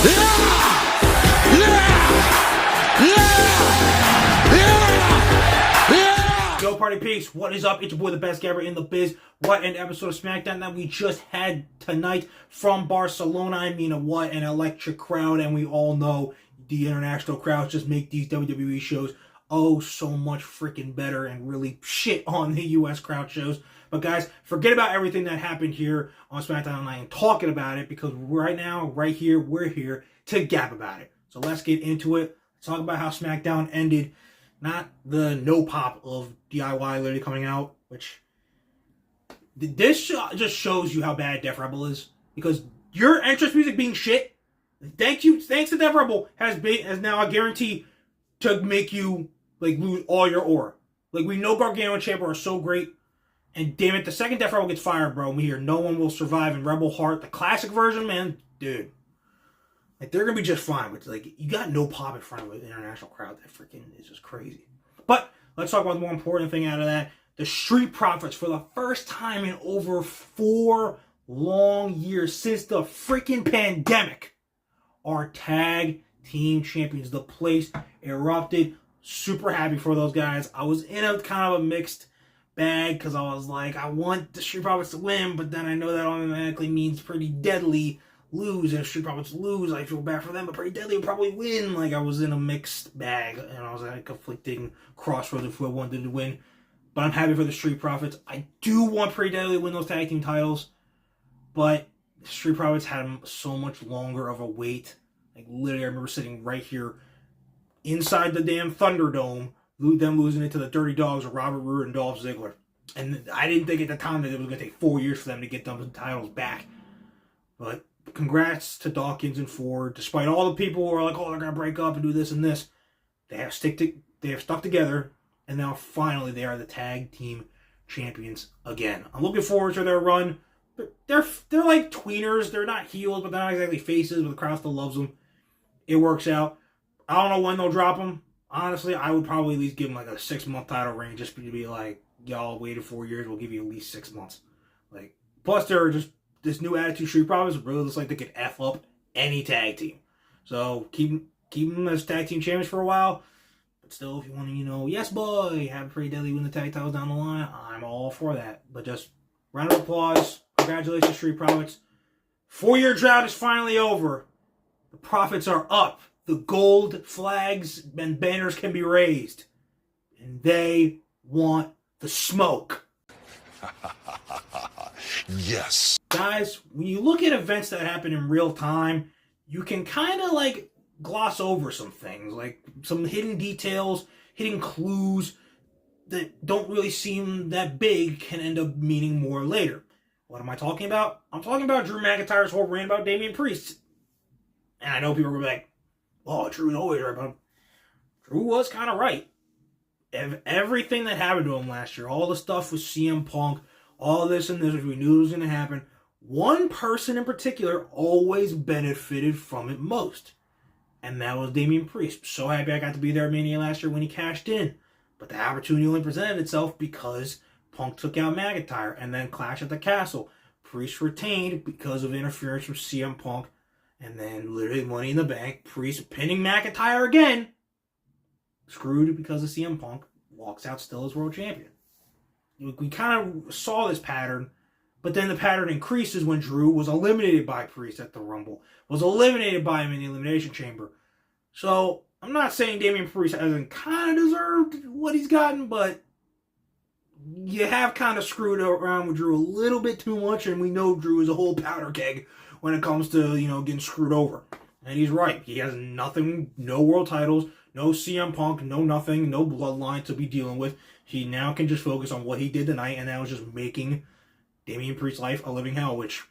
Yo, party peeps, what is up? It's your boy, the best gabber in the biz. What an episode of SmackDown that we just had tonight from Barcelona. I mean, what an electric crowd, and we all know the international crowds just make these WWE shows oh so much freaking better and really shit on the US crowd shows. But guys, forget about everything that happened here on SmackDown tonight and talking about it, because right now, right here, we're here to gab about it. So let's get into it. Let's talk about how SmackDown ended. Not the no pop of DIY literally coming out, which this just shows you how bad Def Rebel is, because your entrance music being shit, thanks to Def Rebel, has now a guarantee to make you like lose all your aura. Like, we know Gargano and Ciampa are so great, and damn it, the second Def Rebel gets fired, bro, we hear No One Will Survive in Rebel Heart, the classic version, man, dude. Like, they're going to be just fine. But, like, you got no pop in front of an international crowd. That freaking is just crazy. But let's talk about the more important thing out of that. The Street Profits, for the first time in over 4 long years since the freaking pandemic, are tag team champions. The place erupted. Super happy for those guys. I was in a kind of a mixed bag, because I was like, I want the Street Profits to win, but then I know that automatically means Pretty Deadly lose, and if Street Profits lose, I feel bad for them, but Pretty Deadly would probably win. Like, I was in a mixed bag, and I was at a conflicting crossroads of who I wanted to win. But I'm happy for the Street Profits. I do want Pretty Deadly to win those tag team titles, but Street Profits had so much longer of a wait. Like, literally, I remember sitting right here inside the damn Thunderdome, them losing it to the Dirty Dogs of Robert Roode and Dolph Ziggler. And I didn't think at the time that it was going to take 4 years for them to get them titles back. But congrats to Dawkins and Ford. Despite all the people who are like, oh, they're going to break up and do this and this, they have stuck together, and now finally they are the tag team champions again. I'm looking forward to their run. They're like tweeners. They're not heels, but they're not exactly faces, but the crowd still loves them. It works out. I don't know when they'll drop them. Honestly, I would probably at least give them like a 6-month title reign, just to be like, y'all waited 4 years, we'll give you at least 6 months. Like, plus they're just this new Attitude Street Profits really looks like they could F up any tag team. So keep them as tag team champions for a while. But still, if you want to, yes boy, have Pretty Deadly win the tag titles down the line, I'm all for that. But just round of applause. Congratulations, Street Profits. 4-year drought is finally over. The profits are up. The gold flags and banners can be raised. And they want the smoke. Yes. Guys, when you look at events that happen in real time, you can kind of like gloss over some things, like some hidden details, hidden clues that don't really seem that big can end up meaning more later. What am I talking about? I'm talking about Drew McIntyre's whole rant about Damian Priest. And I know people are going to be like, oh, Drew's always right, but Drew was kind of right. Everything that happened to him last year, all the stuff with CM Punk, all this and this, which we knew was going to happen, one person in particular always benefited from it most. And that was Damian Priest. So happy I got to be there at Mania last year when he cashed in. But the opportunity only presented itself because Punk took out McIntyre, and then Clash at the Castle. Priest retained because of interference from CM Punk. And then literally Money in the Bank, Priest pinning McIntyre again. Screwed because of CM Punk. Walks out still as world champion. We kind of saw this pattern, but then the pattern increases when Drew was eliminated by Priest at the Rumble. Was eliminated by him in the Elimination Chamber. So, I'm not saying Damian Priest hasn't kind of deserved what he's gotten, but you have kind of screwed around with Drew a little bit too much, and we know Drew is a whole powder keg when it comes to, getting screwed over. And he's right. He has nothing, no world titles, no CM Punk, no nothing, no bloodline to be dealing with. He now can just focus on what he did tonight, and that was just making Damian Priest's life a living hell, which,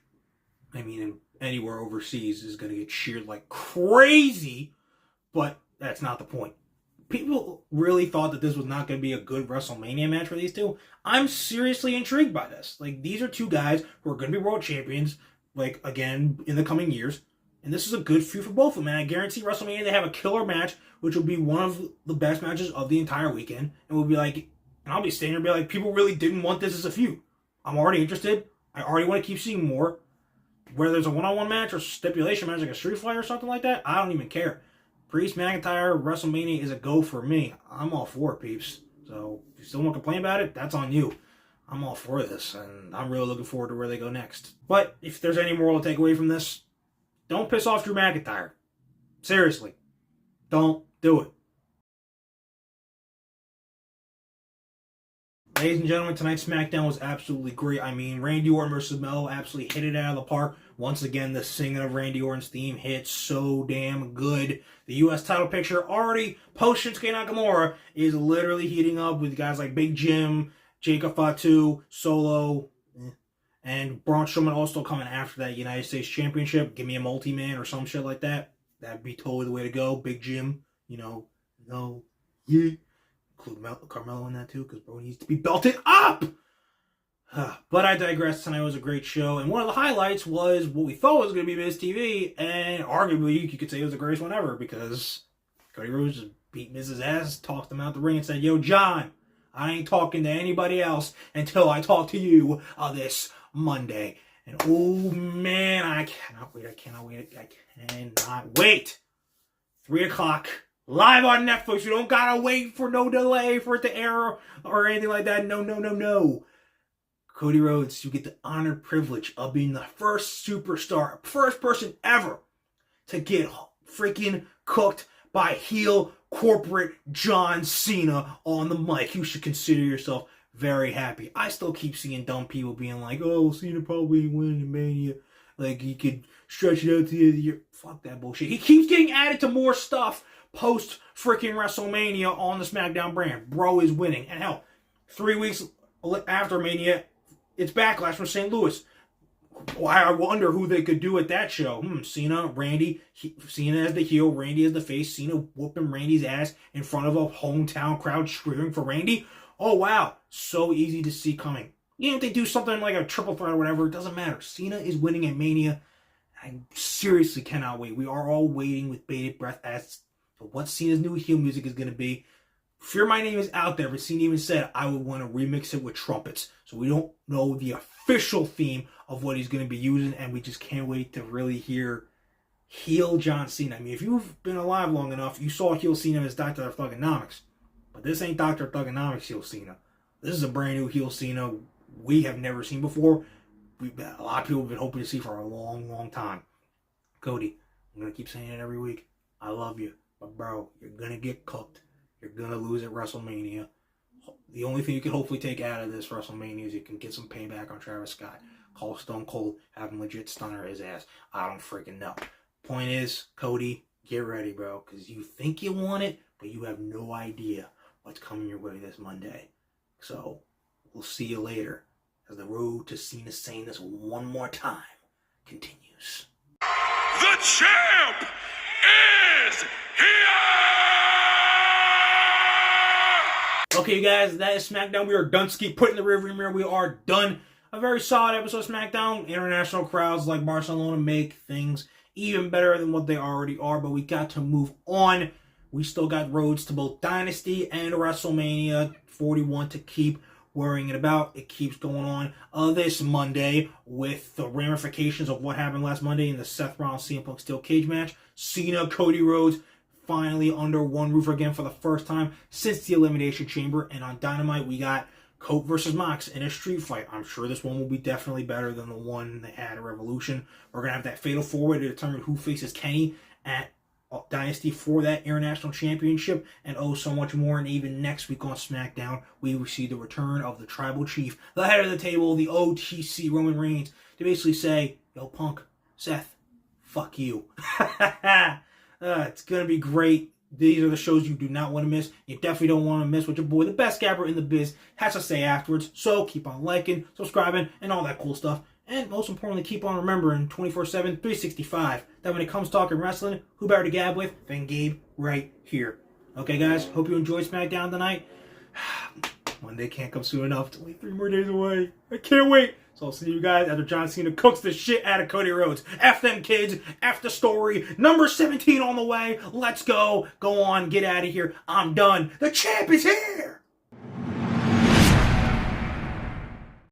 anywhere overseas is going to get cheered like crazy, but that's not the point. People really thought that this was not going to be a good WrestleMania match for these two. I'm seriously intrigued by this. Like, these are two guys who are going to be world champions, like, again, in the coming years. And this is a good feud for both of them. And I guarantee WrestleMania they have a killer match, which will be one of the best matches of the entire weekend. And we'll be like, and I'll be standing there and be like, people really didn't want this as a feud. I'm already interested. I already want to keep seeing more. Whether it's a one-on-one match or stipulation match like a street fight or something like that, I don't even care. Priest, McIntyre, WrestleMania is a go for me. I'm all for it, peeps. So if you still want to complain about it, that's on you. I'm all for this, and I'm really looking forward to where they go next. But if there's any moral to take away from this, don't piss off Drew McIntyre. Seriously. Don't do it. Ladies and gentlemen, tonight's SmackDown was absolutely great. I mean, Randy Orton versus Melo absolutely hit it out of the park. Once again, the singing of Randy Orton's theme hit so damn good. The U.S. title picture already post Shinsuke Nakamura is literally heating up with guys like Big Jim, Jacob Fatu, Solo, and Braun Strowman also coming after that United States Championship. Give me a multi-man or some shit like that. That'd be totally the way to go. Big Jim, yeah. Include Carmelo in that too, because bro needs to be belted up! But I digress. Tonight was a great show, and one of the highlights was what we thought was going to be Miz TV, and arguably you could say it was the greatest one ever, because Cody Rhodes just beat Miz's ass, tossed him out the ring, and said, "Yo, John, I ain't talking to anybody else until I talk to you this Monday." And oh man, I cannot wait. 3 o'clock. Live on Netflix. You don't gotta wait for no delay for it to air or anything like that. No. Cody Rhodes, you get the honored privilege of being the first superstar, first person ever to get freaking cooked by heel corporate John Cena on the mic. You should consider yourself very happy. I still keep seeing dumb people being like, "Oh, Cena probably ain't winning Mania. Like, he could stretch it out to the end of the year." Fuck that bullshit. He keeps getting added to more stuff post freaking WrestleMania on the SmackDown brand. Bro is winning. And hell, 3 weeks after Mania, it's Backlash from St. Louis. I wonder who they could do at that show. Cena, Randy, Cena as the heel, Randy as the face, Cena whooping Randy's ass in front of a hometown crowd cheering for Randy. Oh wow, so easy to see coming. If they do something like a triple threat or whatever, it doesn't matter. Cena is winning at Mania. I seriously cannot wait. We are all waiting with bated breath as to what Cena's new heel music is going to be. Fear My Name is out there, but Cena even said I would want to remix it with trumpets. So we don't know the official theme of what he's going to be using, and we just can't wait to really hear heel John Cena. I mean, if you've been alive long enough, you saw heel Cena as Dr. Thuganomics. But this ain't Dr. Thuganomics heel Cena. This is a brand new heel Cena we have never seen before. A lot of people have been hoping to see for a long, long time. Cody, I'm going to keep saying it every week. I love you. But bro, you're going to get cooked. You're going to lose at WrestleMania. The only thing you can hopefully take out of this WrestleMania is you can get some payback on Travis Scott. Call Stone Cold, have him legit stunner his ass. I don't freaking know. Point is, Cody, get ready, bro. Because you think you want it, but you have no idea what's coming your way this Monday. So, we'll see you later as the road to Cena saying this one more time continues. The champ is here! Okay, you guys, that is SmackDown. We are done. Keep putting the rearview mirror. We are done. A very solid episode of SmackDown. International crowds like Barcelona make things even better than what they already are, but we got to move on. We still got roads to both Dynasty and WrestleMania 41 to keep worrying about. It keeps going on this Monday with the ramifications of what happened last Monday in the Seth Rollins CM Punk Steel Cage match. Cena, Cody Rhodes finally under one roof again for the first time since the Elimination Chamber. And on Dynamite, we got Cope versus Mox in a street fight. I'm sure this one will be definitely better than the one they had at Revolution. We're going to have that fatal four-way to determine who faces Kenny at Dynasty for that International Championship, and oh so much more. And even next week on SmackDown, we receive the return of the Tribal Chief, the head of the table, the OTC Roman Reigns, to basically say, "Yo, Punk, Seth, fuck you." It's going to be great. These are the shows you do not want to miss. You definitely don't want to miss what your boy, the best gabber in the biz, has to say afterwards. So keep on liking, subscribing, and all that cool stuff. And most importantly, keep on remembering 24/7, 365, that when it comes talking wrestling, who better to gab with than Gabe right here. Okay, guys, hope you enjoyed SmackDown tonight. Monday can't come soon enough. It's only 3 more days away. I can't wait. So I'll see you guys after John Cena cooks the shit out of Cody Rhodes. F them kids. F the story. Number 17 on the way. Let's go. Go on. Get out of here. I'm done. The champ is here.